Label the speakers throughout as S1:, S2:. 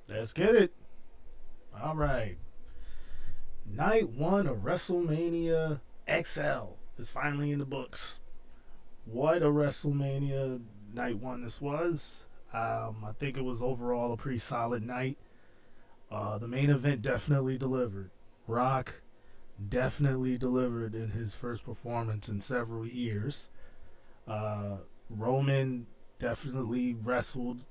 S1: Let's get it. All right. Night one of WrestleMania XL is finally in the books. What a WrestleMania night one this was. I think it was overall a pretty solid night. The main event definitely delivered. Rock definitely delivered in his first performance in several years. Uh, Roman definitely wrestled.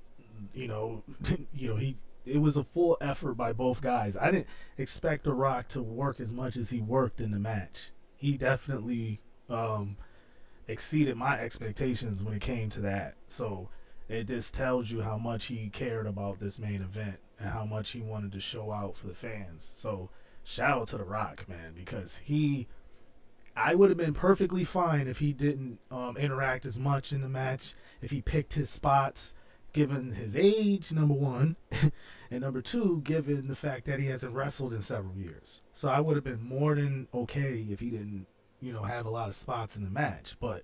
S1: You know, he it was a full effort by both guys. I didn't expect The Rock to work as much as he worked in the match. He definitely um, exceeded my expectations when it came to that. So it just tells you how much he cared about this main event and how much he wanted to show out for the fans. So shout out to The Rock, man, because I would have been perfectly fine if he didn't interact as much in the match, if he picked his spots, given his age, number one, and number two, given the fact that he hasn't wrestled in several years. So I would have been more than okay if he didn't, have a lot of spots in the match. But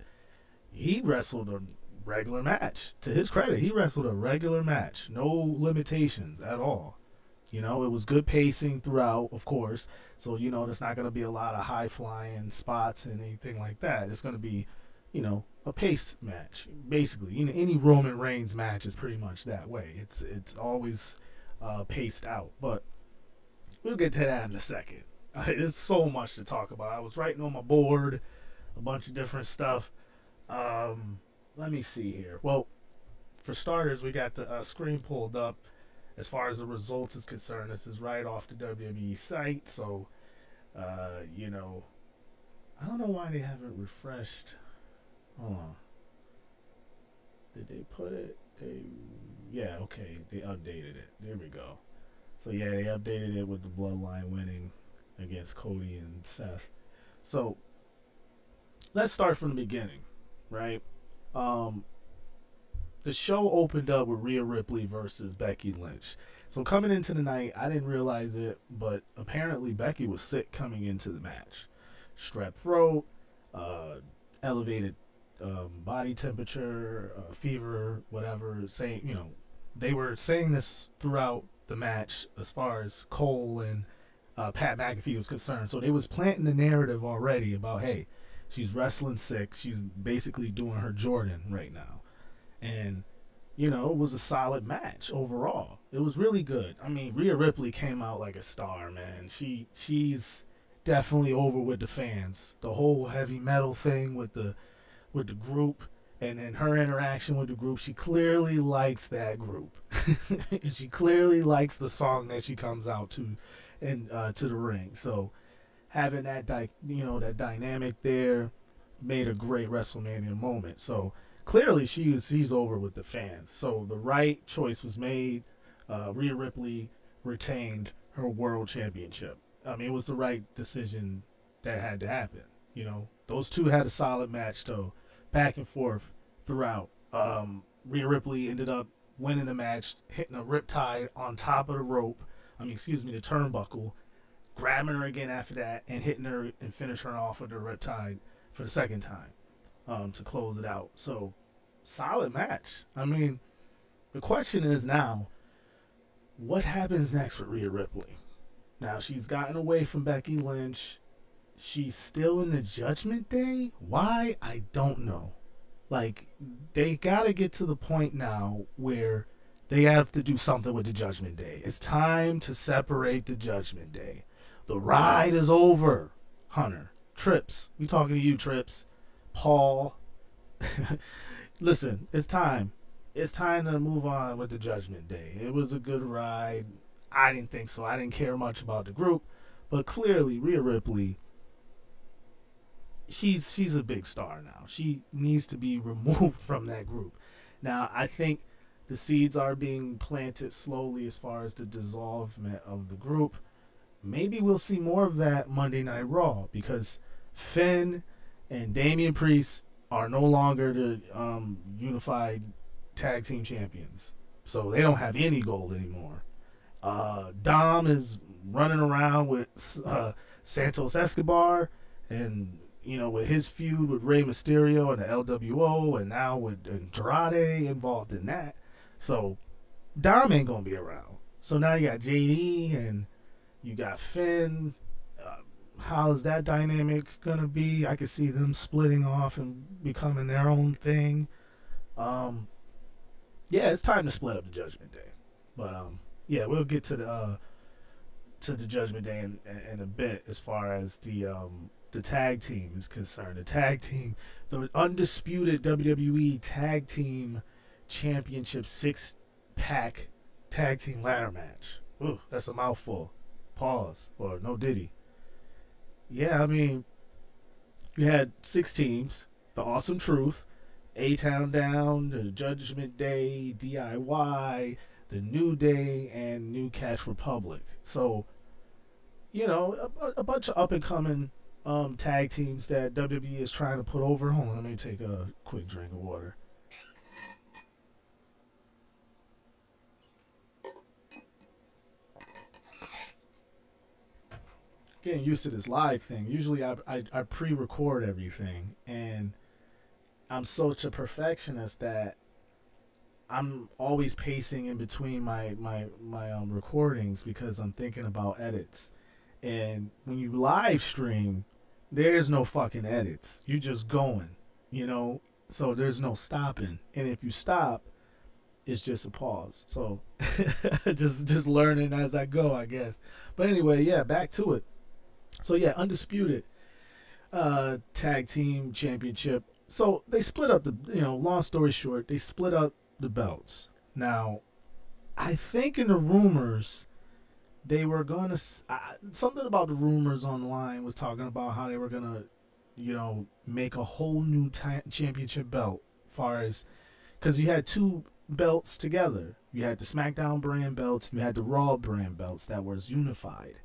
S1: he wrestled a regular match. To his credit, he wrestled a regular match, no limitations at all. It was good pacing throughout, of course. So, there's not going to be a lot of high flying spots and anything like that. It's going to be, a pace match. Basically, any Roman Reigns match is pretty much that way. It's always paced out. But we'll get to that in a second. There's so much to talk about. I was writing on my board a bunch of different stuff. Let me see here. Well, for starters, we got the screen pulled up. As far as the results is concerned, this is right off the WWE site. So, I don't know why they haven't refreshed. Hold on. Did they put it? Yeah, okay. They updated it. There we go. So yeah, they updated it with the Bloodline winning against Cody and Seth. So let's start from the beginning, right? Um, the show opened up with Rhea Ripley versus Becky Lynch. So coming into the night, I didn't realize it, but apparently Becky was sick coming into the match. Strep throat, uh, elevated body temperature, fever, whatever. Saying, they were saying this throughout the match as far as Cole and Pat McAfee was concerned. So they was planting the narrative already about, hey, she's wrestling sick. She's basically doing her Jordan right now. And it was a solid match overall. It was really good. I mean, Rhea Ripley came out like a star, man. She's definitely over with the fans. The whole heavy metal thing with the group, and then her interaction with the group, she clearly likes that group. And she clearly likes the song that she comes out to and to the ring. So having that dynamic there made a great WrestleMania moment. So clearly she's over with the fans. So the right choice was made. Rhea Ripley retained her world championship. I mean, it was the right decision that had to happen. Those two had a solid match though, back and forth throughout. Rhea Ripley ended up winning the match, hitting a riptide on top of the rope. The turnbuckle, grabbing her again after that, and hitting her and finishing her off with the riptide for the second time to close it out. So, solid match. I mean, the question is now, what happens next with Rhea Ripley? Now, she's gotten away from Becky Lynch. She's still in the Judgment Day. Why? I don't know. Like, they got to get to the point now where they have to do something with the Judgment Day. It's time to separate the Judgment Day. The ride is over, Hunter. Trips. We talking to you, Trips. Paul. Listen, it's time. It's time to move on with the Judgment Day. It was a good ride. I didn't think so. I didn't care much about the group. But clearly, Rhea Ripley, she's a big star now. She needs to be removed from that group. Now, I think the seeds are being planted slowly as far as the dissolvement of the group. Maybe we'll see more of that Monday Night Raw because Finn and Damian Priest are no longer the unified tag team champions. So they don't have any gold anymore. Dom is running around with Santos Escobar and with his feud with Rey Mysterio and the LWO, and now with Andrade involved in that. So Dom ain't gonna be around. So now you got JD and you got Finn. How's that dynamic gonna be? I could see them splitting off and becoming their own thing. Um, yeah, it's time to split up the Judgment Day. But yeah, we'll get to the Judgment Day in a bit as far as the tag team is concerned. The tag team, the undisputed WWE Tag Team Championship 6-pack tag team ladder match. Ooh, that's a mouthful. Pause or no Diddy. Yeah, I mean, you had 6 teams. The Awesome Truth, A Town Down, the Judgment Day, DIY, the New Day, and New Cash Republic. So, a bunch of up and coming tag teams that WWE is trying to put over. Hold on, let me take a quick drink of water. Getting used to this live thing. Usually I pre-record everything, and I'm such a perfectionist that I'm always pacing in between my recordings because I'm thinking about edits. And when you live stream, there's no fucking edits. You're just going, you know. So there's no stopping. And if you stop, it's just a pause. So just learning as I go, I guess. But anyway, yeah, back to it. So yeah, undisputed tag team championship. So they split up the, long story short, they split up the belts. Now, I think in the rumors they were gonna something about the rumors online was talking about how they were gonna, make a whole new championship belt. Far as because you had two belts together, you had the SmackDown brand belts, you had the Raw brand belts that was unified.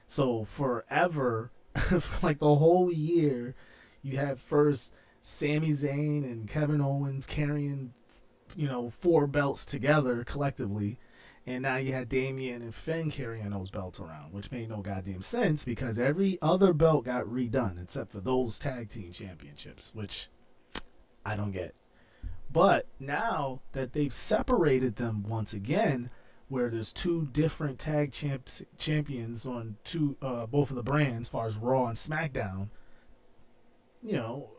S1: So forever, for like the whole year, you had first Sami Zayn and Kevin Owens carrying, 4 belts together collectively. And now you had Damian and Finn carrying those belts around, which made no goddamn sense because every other belt got redone except for those tag team championships, which I don't get. But now that they've separated them once again, where there's two different champions on both of the brands, as far as Raw and SmackDown, you know,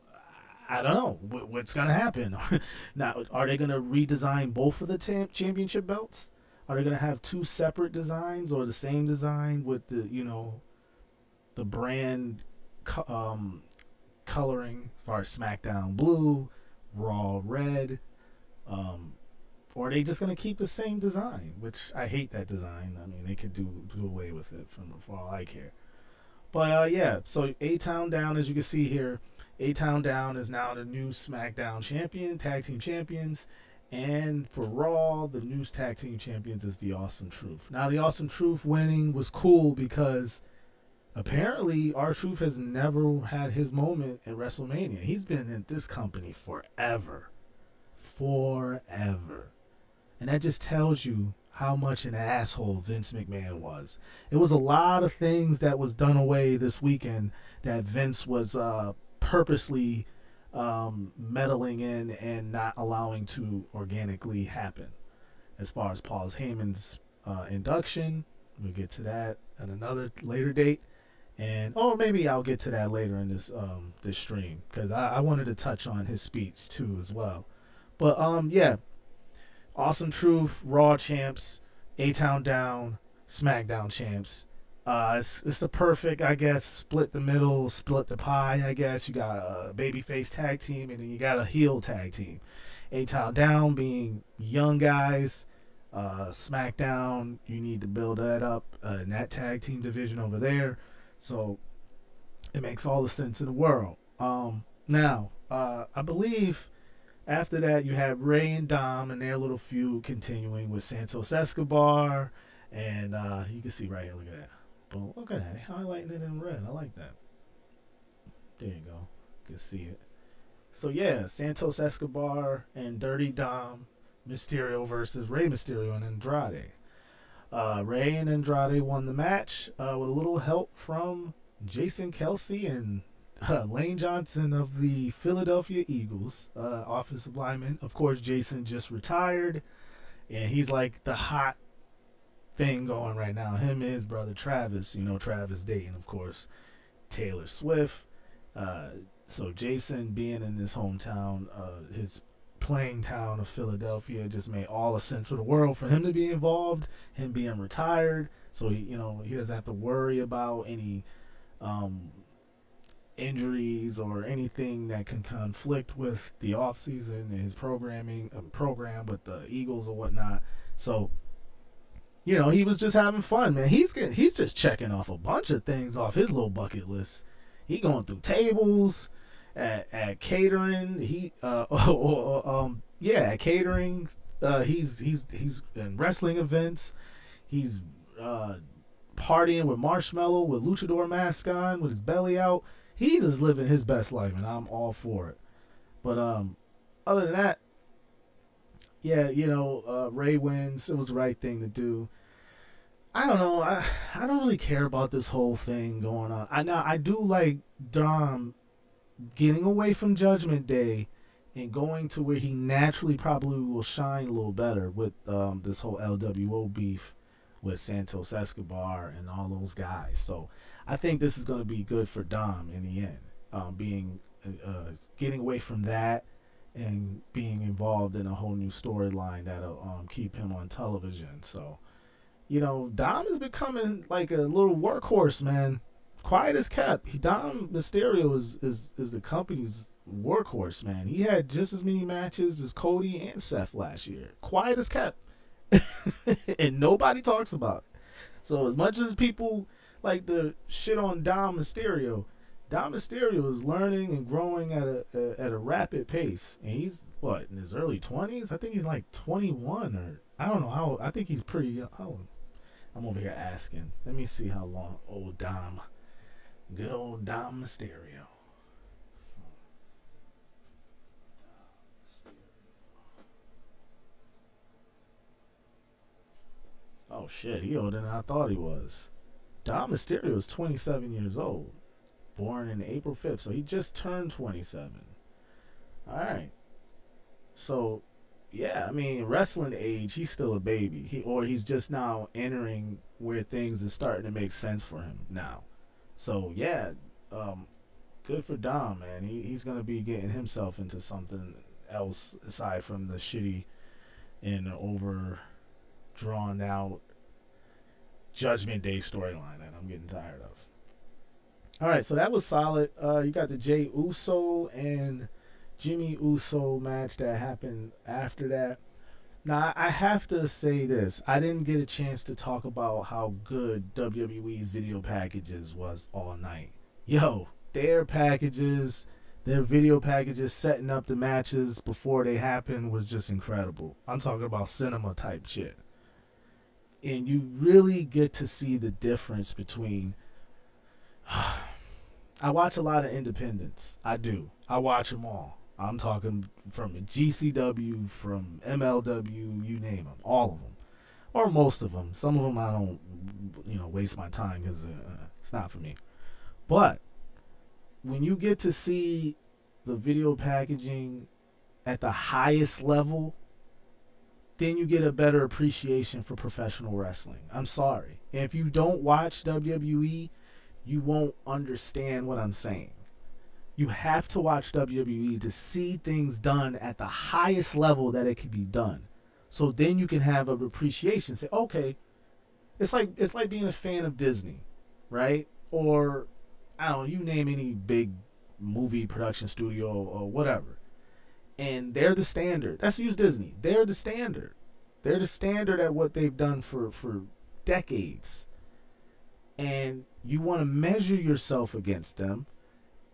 S1: I don't know what's gonna happen. Now, are they gonna redesign both of the championship belts? Are they gonna have two separate designs or the same design with the brand coloring as far as SmackDown blue, Raw red? Or are they just gonna keep the same design? Which I hate that design. I mean, they could do away with it for all I care. But yeah, so A Town Down, as you can see here, A Town Down is now the new SmackDown champion, tag team champions. And for Raw, the new tag team champions is the Awesome Truth. Now, the Awesome Truth winning was cool because apparently R-Truth has never had his moment at WrestleMania. He's been in this company forever. Forever. And that just tells you how much an asshole Vince McMahon was. It was a lot of things that was done away this weekend that Vince was purposely meddling in and not allowing to organically happen. As far as Paul Heyman's induction, we'll get to that at another later date. And maybe I'll get to that later in this stream because I wanted to touch on his speech too as well. But yeah, Awesome Truth, Raw champs, A-Town Down, SmackDown champs. It's a perfect, I guess, split the middle, split the pie, I guess. You got a babyface tag team, and then you got a heel tag team. A-Town Down being young guys. SmackDown, you need to build that up in that tag team division over there. So it makes all the sense in the world. Now, I believe after that, you have Ray and Dom and their little feud continuing with Santos Escobar. And you can see right here, look at that. Boom, look at that. They're highlighting it in red. I like that. There you go. You can see it. So, yeah, Santos Escobar and Dirty Dom Mysterio versus Rey Mysterio and Andrade. Ray and Andrade won the match with a little help from Jason Kelsey and Lane Johnson of the Philadelphia Eagles, offensive lineman. Of course, Jason just retired, and he's like the hot thing going right now. Him and his brother Travis, Travis Dayton, of course, Taylor Swift. Uh, so Jason being in this hometown, his playing town of Philadelphia, just made all the sense of the world for him to be involved. Him being retired, so he doesn't have to worry about any um, injuries or anything that can conflict with the off season and his program with the Eagles or whatnot. So he was just having fun, man. He's just checking off a bunch of things off his little bucket list. He going through tables at catering. At catering. He's in wrestling events. He's partying with Marshmello, with Luchador mask on, with his belly out. He's just living his best life, and I'm all for it. But other than that, yeah, Ray wins. It was the right thing to do. I don't know. I don't really care about this whole thing going on. I do like Dom getting away from Judgment Day and going to where he naturally probably will shine a little better with this whole LWO beef with Santos Escobar and all those guys. So I think this is going to be good for Dom in the end, getting away from that and being involved in a whole new storyline that'll keep him on television. So, Dom is becoming like a little workhorse, man. Quiet as kept. Dom Mysterio is the company's workhorse, man. He had just as many matches as Cody and Seth last year. Quiet as kept. And nobody talks about it. So as much as people like the shit on Dom Mysterio is learning and growing at a rapid pace. And he's in his early 20s? I think he's like 21 or I don't know how. I think he's pretty young. I'm over here asking. Let me see how long good old Dom Mysterio. Oh shit, he older than I thought he was. Dom Mysterio is 27 years old. Born in April 5th, so he just turned 27. Alright. So, yeah, I mean, wrestling age, he's still a baby. He's just now entering where things is starting to make sense for him now. So, yeah, good for Dom, man. He's going to be getting himself into something else aside from the shitty and over drawn out Judgment Day storyline that I'm getting tired of. Alright, so that was solid. You got the Jey Uso and Jimmy Uso match that happened after that. Now, I have to say this. I didn't get a chance to talk about how good WWE's video packages was all night. Yo, their video packages setting up the matches before they happen was just incredible. I'm talking about cinema type shit. And you really get to see the difference between... I watch a lot of independents. I do. I watch them all. I'm talking from GCW, from MLW, you name them. All of them. Or most of them. Some of them I don't, waste my time because it's not for me. But when you get to see the video packaging at the highest level, then you get a better appreciation for professional wrestling. I'm sorry. And if you don't watch WWE, you won't understand what I'm saying. You have to watch WWE to see things done at the highest level that it can be done. So then you can have an appreciation. Say, okay, it's like being a fan of Disney, right? Or I don't know, you name any big movie production studio or whatever. And they're the standard. Let's use Disney. They're the standard. They're the standard at what they've done for decades. And you want to measure yourself against them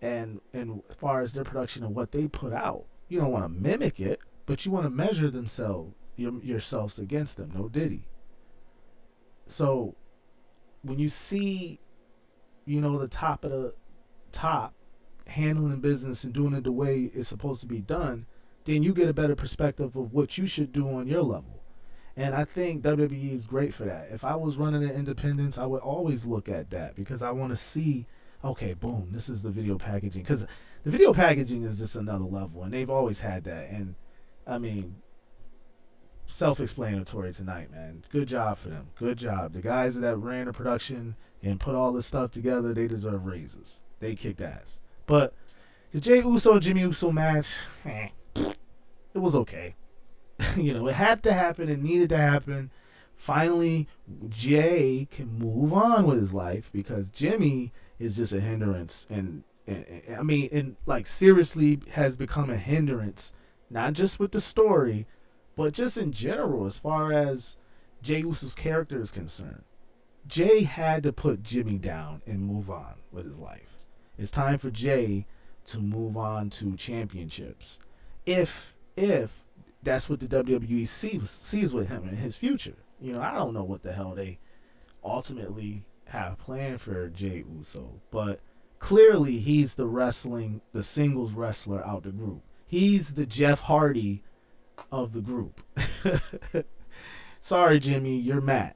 S1: and as far as their production and what they put out. You don't want to mimic it, but you want to measure yourselves against them. No diddy. So when you see, the top of the top handling business and doing it the way it's supposed to be done, then you get a better perspective of what you should do on your level. And I think WWE is great for that. If I was running an independence, I would always look at that because I want to see, okay, boom, this is the video packaging. Because the video packaging is just another level, and they've always had that. And, I mean, self-explanatory tonight, man. Good job for them. Good job. The guys that ran the production and put all this stuff together, they deserve raises. They kicked ass. But the Jey Uso Jimmy Uso match, it was okay. It had to happen. It needed to happen. Finally, Jay can move on with his life because Jimmy is just a hindrance, and seriously has become a hindrance, not just with the story, but just in general as far as Jey Uso's character is concerned. Jay had to put Jimmy down and move on with his life. It's time for Jay to move on to championships. If that's what the WWE sees with him in his future. I don't know what the hell they ultimately have planned for Jey Uso, but clearly he's the singles wrestler out the group. He's the Jeff Hardy of the group. Sorry, Jimmy, you're Matt.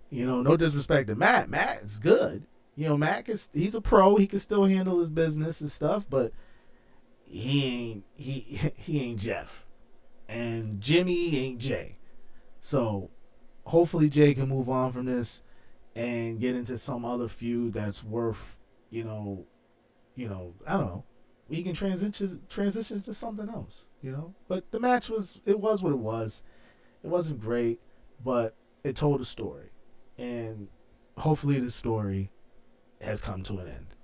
S1: No disrespect to Matt. Matt is good. Matt he's a pro. He can still handle his business and stuff, but he ain't Jeff. And Jimmy ain't Jay. So hopefully Jay can move on from this and get into some other feud that's worth, I don't know. We can transition to something else, But the match was what it was. It wasn't great, but it told a story. And hopefully the story has come to an end.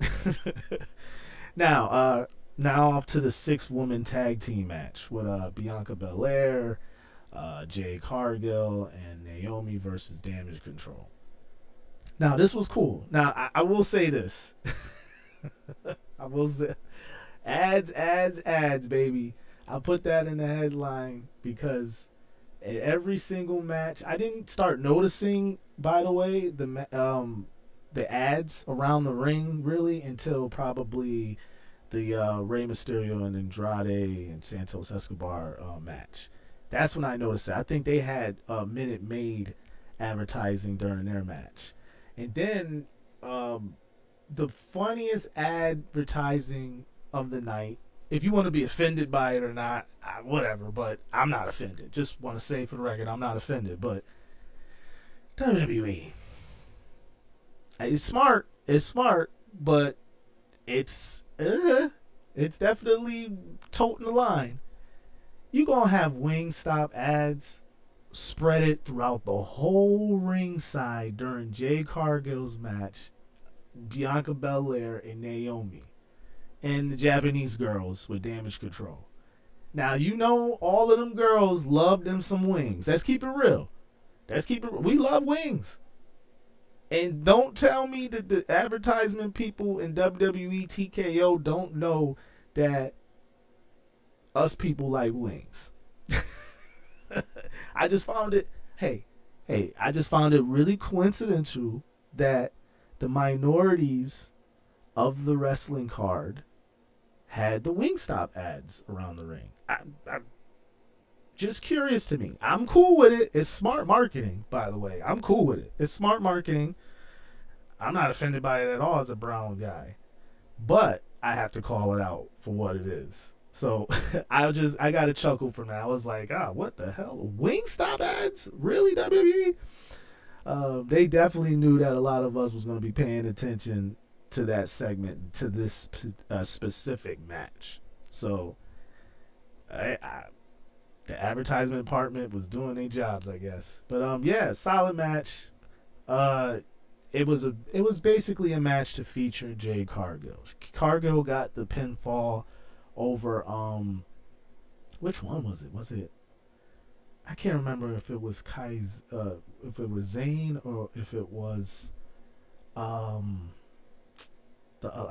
S1: Now off to the 6-woman tag team match with Bianca Belair, Jade Cargill, and Naomi versus Damage Control. Now, this was cool. Now, I will say this. I will say, ads, baby. I put that in the headline because at every single match, I didn't start noticing, by the way, the ads around the ring really until probably the Rey Mysterio and Andrade and Santos Escobar match. That's when I noticed it. I think they had Minute Maid advertising during their match. And then the funniest advertising of the night, if you want to be offended by it or not, whatever, but I'm not offended. Just want to say for the record, I'm not offended. But WWE, it's smart, but it's definitely toting the line. You gonna have Wingstop ads spread it throughout the whole ringside during Jade Cargill's match, Bianca Belair and Naomi, and the Japanese girls with Damage Control. Now all of them girls love them some wings. Let's keep it real. We love wings. And don't tell me that the advertisement people in WWE TKO don't know that us people like wings. I just found it really coincidental that the minorities of the wrestling card had the Wingstop ads around the ring. I'm just curious to me. I'm cool with it. It's smart marketing, by the way. I'm cool with it. It's smart marketing. I'm not offended by it at all as a brown guy. But I have to call it out for what it is. So I got a chuckle from that. I was like, what the hell? Wingstop ads? Really, WWE? They definitely knew that a lot of us was going to be paying attention to that segment, to this specific match. So the advertisement department was doing their jobs, I guess. But solid match. It was basically a match to feature Jade Cargill. Cargill got the pinfall over which one was it? Was it, I can't remember if it was if it was Zayn or if it was I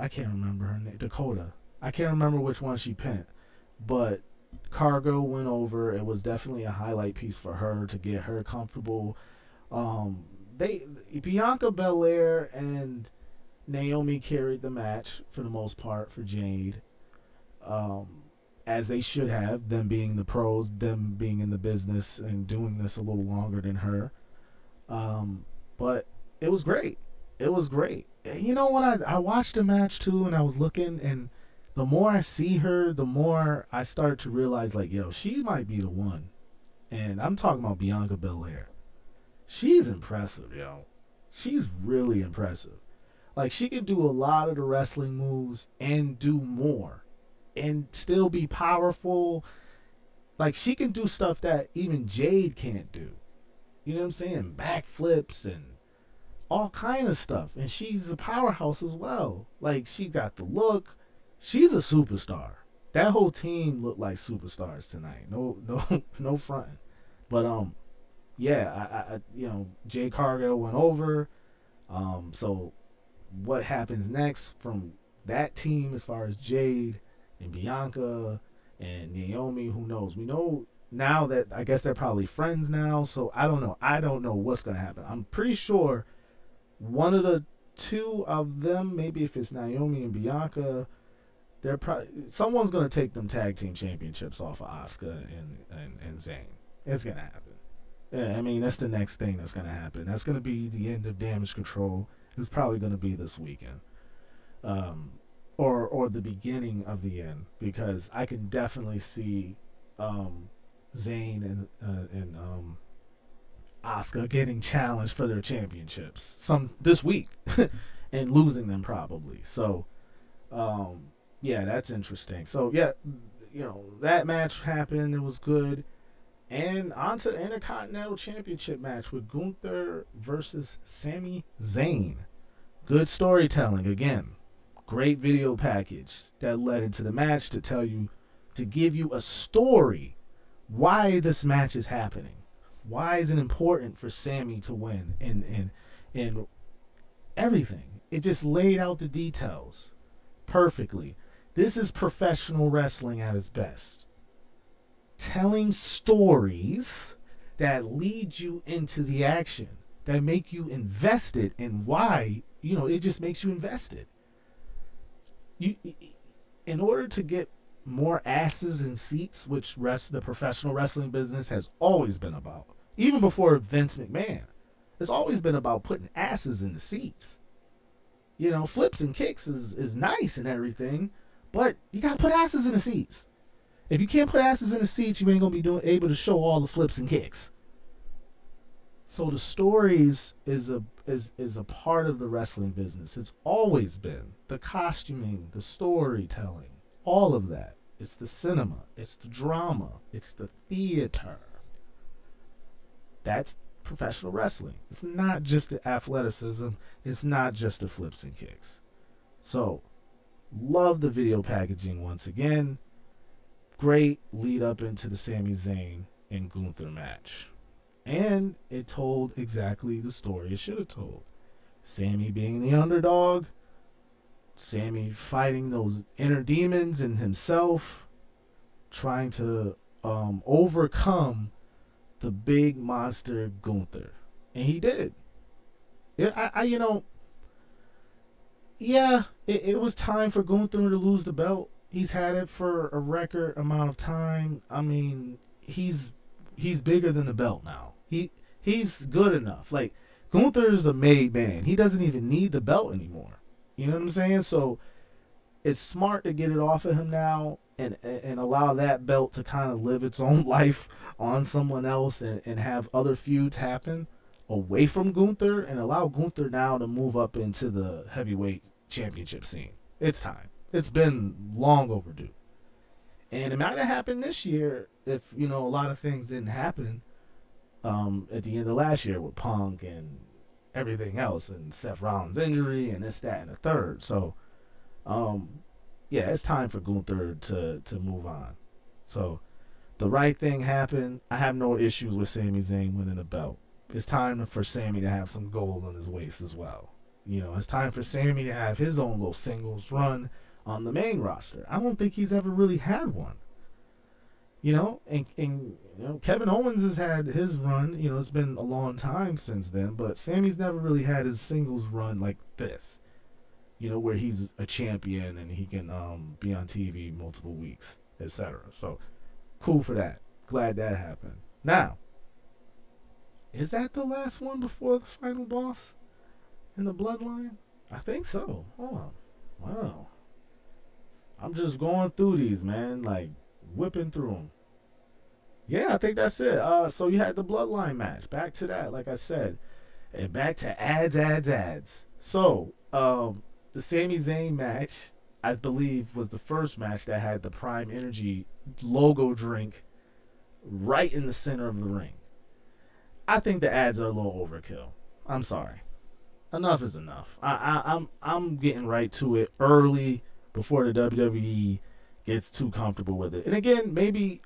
S1: can't remember her name, Dakota. I can't remember which one she pinned, but Cargill went over. It was definitely a highlight piece for her to get her comfortable. Bianca Belair and Naomi carried the match for the most part for Jade. As they should have, them being the pros, them being in the business and doing this a little longer than her. But it was great. You know what? I watched the match too, and I was looking, and the more I see her, the more I start to realize, like, she might be the one And I'm talking about Bianca Belair. She's impressive, yo. She's really impressive. Like, she can do a lot of the wrestling moves and do more and still be powerful. Like, she can do stuff that even Jade can't do. You know what I'm saying? Backflips and all kind of stuff. And she's a powerhouse as well. Like, she got the look. She's a superstar. That whole team looked like superstars tonight. No fronting. But yeah, I Jay Cargill went over. So what happens next from that team as far as Jade and Bianca and Naomi, who knows? We know now that I guess they're probably friends now, so I don't know. I don't know what's gonna happen. I'm pretty sure one of the two of them, maybe if it's Naomi and Bianca, they're probably someone's gonna take them tag team championships off of Asuka and Zayn. It's gonna happen. Yeah, I mean that's the next thing that's gonna happen. That's gonna be the end of Damage Control. It's probably gonna be this weekend, or the beginning of the end, because I can definitely see Zayn and Asuka getting challenged for their championships some this week and losing them probably. So yeah, that's interesting. So yeah, that match happened. It was good. And on to Intercontinental Championship match with Gunther versus Sami Zayn. Good storytelling again. Great video package that led into the match to give you a story why this match is happening. Why is it important for Sami to win and everything. It just laid out the details perfectly. This is professional wrestling at its best. Telling stories that lead you into the action, that make you invested in why, it just makes you invested. In order to get more asses in seats, which the professional wrestling business has always been about, even before Vince McMahon, it's always been about putting asses in the seats. Flips and kicks is nice and everything, but you gotta put asses in the seats. If you can't put asses in the seats, you ain't gonna be able to show all the flips and kicks. So the stories is a part of the wrestling business. It's always been the costuming, the storytelling, all of that. It's the cinema, it's the drama, it's the theater. That's professional wrestling. It's not just the athleticism. It's not just the flips and kicks. So, love the video packaging once again. Great lead up into the Sami Zayn and Gunther match. And it told exactly the story it should have told. Sami being the underdog, Sami fighting those inner demons in himself, trying to overcome the big monster Gunther. And he did. It was time for Gunther to lose the belt. He's had it for a record amount of time. I mean, he's bigger than the belt now. He's good enough. Like, Gunther is a made man. He doesn't even need the belt anymore. You know what I'm saying? So it's smart to get it off of him now and allow that belt to kind of live its own life on someone else and have other feuds happen away from Gunther and allow Gunther now to move up into the heavyweight championship scene. It's time. It's been long overdue. And it might have happened this year if, a lot of things didn't happen at the end of last year with Punk and everything else and Seth Rollins' injury and this, that, and the third. So, yeah, it's time for Gunther to move on. So, the right thing happened. I have no issues with Sami Zayn winning the belt. It's time for Sami to have some gold on his waist as well. It's time for Sami to have his own little singles run on the main roster. I don't think he's ever really had one. And Kevin Owens has had his run. It's been a long time since then, but Sami's never really had his singles run like this. Where he's a champion and he can be on TV multiple weeks, etc. So, cool for that. Glad that happened. Now, is that the last one before the final boss in the Bloodline? I think so. Hold on. Wow. I'm just going through these, man. Like, whipping through them. Yeah, I think that's it. So you had the Bloodline match. Back to that, like I said, and back to ads. So, the Sami Zayn match, I believe, was the first match that had the Prime Energy logo drink right in the center of the ring. I think the ads are a little overkill. I'm sorry. Enough is enough. I'm getting right to it early before the WWE gets too comfortable with it. And again, maybe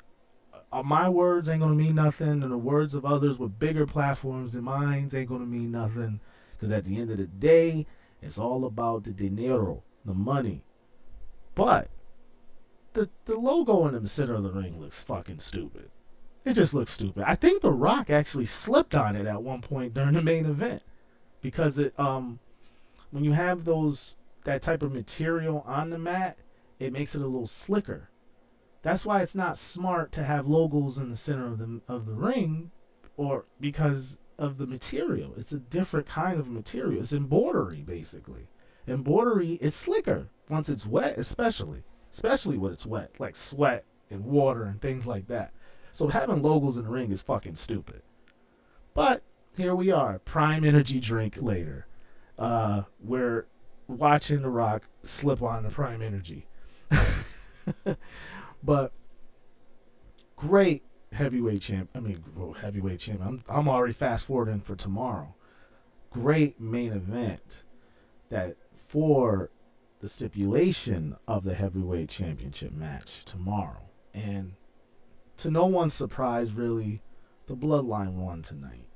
S1: my words ain't gonna mean nothing, and the words of others with bigger platforms than mine ain't gonna mean nothing. Because at the end of the day, it's all about the dinero, the money. But the logo in the center of the ring looks fucking stupid. It just looks stupid. I think The Rock actually slipped on it at one point during the main event because it when you have those that type of material on the mat, it makes it a little slicker. That's why it's not smart to have logos in the center of the ring, or because of the material. It's a different kind of material. It's embroidery basically. Embroidery is slicker once it's wet, especially when it's wet, like sweat and water and things like that. So having logos in the ring is fucking stupid. But here we are, Prime Energy drink later. We're watching The Rock slip on the Prime Energy. But great heavyweight champ. I mean, heavyweight champ. I'm already fast forwarding for tomorrow. Great main event that for the stipulation of the heavyweight championship match tomorrow. And to no one's surprise, really, the Bloodline won tonight.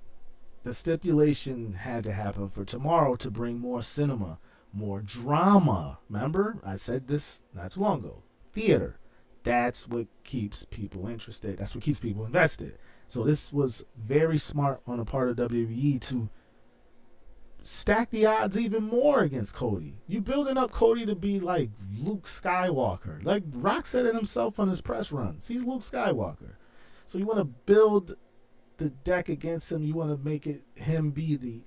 S1: The stipulation had to happen for tomorrow to bring more cinema, more drama. Remember, I said this not too long ago. Theater. That's what keeps people interested. That's what keeps people invested. So this was very smart on the part of WWE to stack the odds even more against Cody. You building up Cody to be like Luke Skywalker. Like Rock said it himself on his press runs. He's Luke Skywalker. So you want to build the deck against him. You want to make it him be the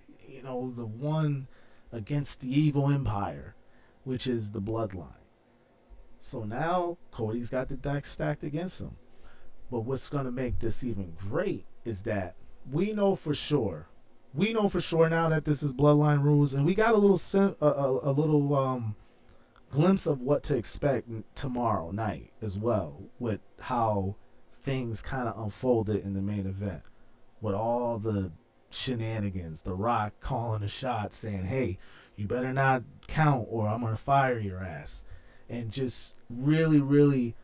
S1: one against the evil empire, which is the Bloodline. So now Cody's got the deck stacked against him. But what's going to make this even great is that we know for sure now that this is Bloodline rules, and we got a little glimpse of what to expect tomorrow night as well, with how things kind of unfolded in the main event, with all the shenanigans, The Rock calling the shots, saying, "Hey, you better not count, or I'm gonna fire your ass," and just really, really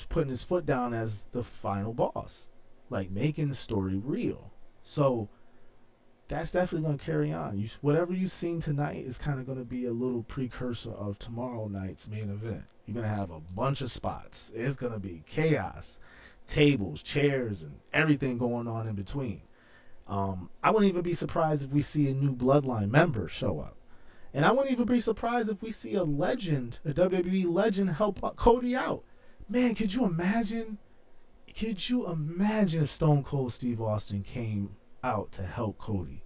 S1: putting his foot down as the final boss, like making the story real. So that's definitely going to carry on. Whatever you've seen tonight is kind of going to be a little precursor of tomorrow night's main event. You're going to have a bunch of spots. It's going to be chaos, tables, chairs, and everything going on in between. I wouldn't even be surprised if we see a new Bloodline member show up. And I wouldn't even be surprised if we see a legend, a WWE legend, help Cody out. Man, could you imagine? Could you imagine if Stone Cold Steve Austin came out to help Cody?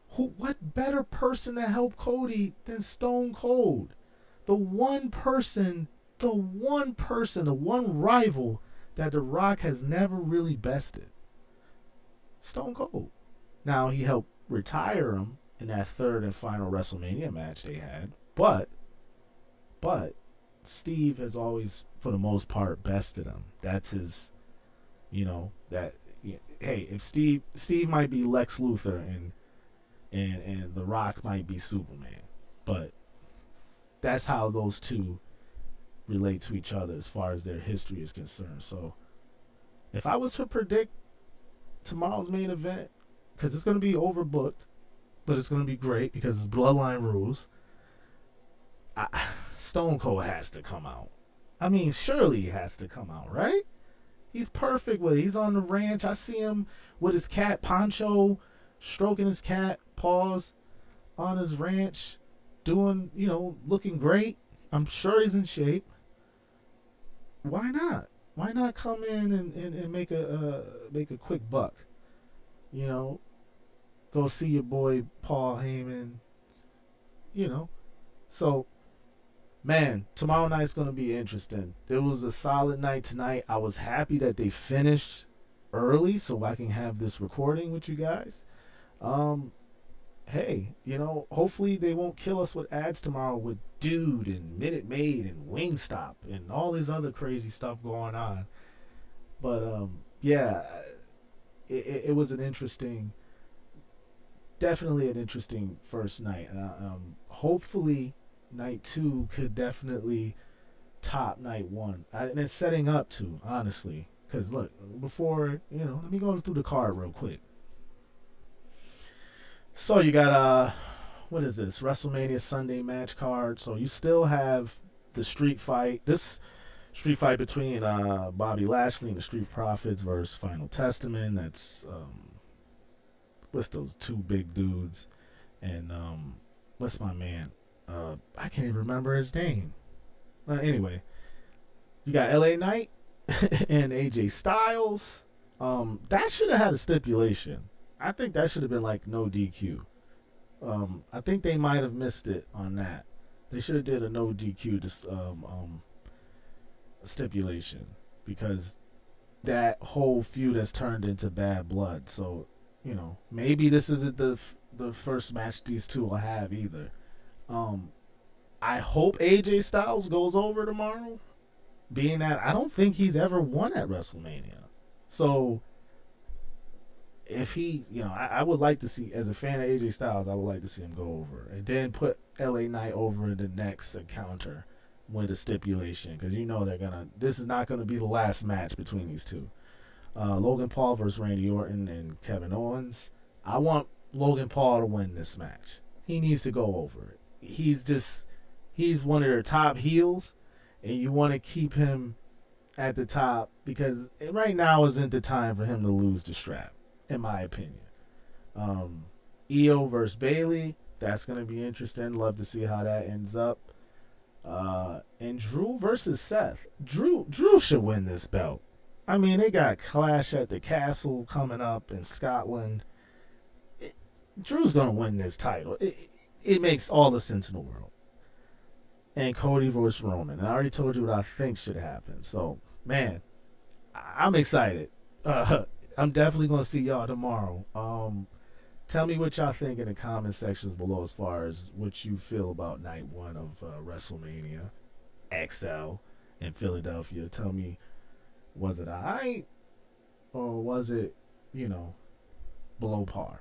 S1: What better person to help Cody than Stone Cold? The one rival that The Rock has never really bested. Stone Cold. Now he helped retire him in that third and final WrestleMania match they had, but Steve has always, for the most part, bested him. That's his, that. Hey, if Steve might be Lex Luthor and The Rock might be Superman, but that's how those two relate to each other as far as their history is concerned. So if I was to predict tomorrow's main event, because it's going to be overbooked, but it's going to be great because it's Bloodline rules, Stone Cold has to come out. I mean, surely he has to come out, right? He's perfect with it. He's on the ranch. I see him with his cat Poncho, stroking his cat paws on his ranch, doing, looking great. I'm sure he's in shape. Why not? Why not come in and make a quick buck? Go see your boy Paul Heyman. So Man, tomorrow night's gonna be interesting. It was a solid night tonight. I was happy that they finished early so I can have this recording with you guys. Um, hey, hopefully they won't kill us with ads tomorrow with Dude and Minute Maid and Wingstop and all this other crazy stuff going on. But yeah, it was definitely an interesting first night, and hopefully night two could definitely top night one, and it's setting up to, honestly. Because look, before let me go through the card real quick. So you got what is this, WrestleMania Sunday match card? So you still have the street fight between Bobby Lashley and the Street Profits versus Final Testament. That's what's those two big dudes, and what's my man? I can't even remember his name. Anyway, you got LA Knight and AJ Styles. That should have had a stipulation. I think that should have been like no DQ. I think they might have missed it on that. They should have did a no DQ stipulation, because that whole feud has turned into bad blood. So maybe this isn't the first match these two will have either. I hope AJ Styles goes over tomorrow, being that I don't think he's ever won at WrestleMania. So if he, I would like to see, as a fan of AJ Styles, I would like to see him go over and then put LA Knight over in the next encounter with a stipulation, because this is not gonna be the last match between these two. Logan Paul versus Randy Orton and Kevin Owens. I want Logan Paul to win this match. He needs to go over it. He's one of their top heels, and you want to keep him at the top, because right now isn't the time for him to lose the strap, in my opinion. Io versus Bailey. That's going to be interesting. Love to see how that ends up. And Drew versus Seth. Drew should win this belt. I mean, they got Clash at the Castle coming up in Scotland. Drew's going to win this title. It makes all the sense in the world. And Cody versus Roman. And I already told you what I think should happen. So, man, I'm excited. I'm definitely going to see y'all tomorrow. Tell me what y'all think in the comment sections below as far as what you feel about night one of WrestleMania XL in Philadelphia. Tell me, was it alright, or was it, below par?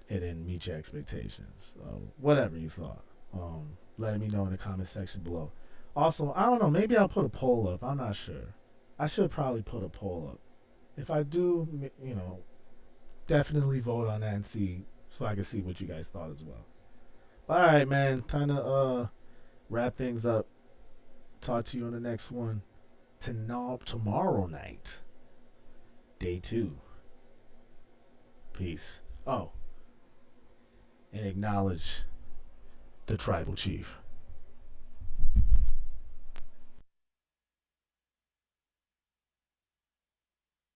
S1: It didn't meet your expectations. Whatever you thought. Let me know in the comment section below. Also, I don't know, maybe I'll put a poll up. I'm not sure. I should probably put a poll up. If I do, definitely vote on that and see, so I can see what you guys thought as well. But alright, man, time to wrap things up. Talk to you on the next one. Tomorrow night, day 2. Peace. Oh, and acknowledge the tribal chief.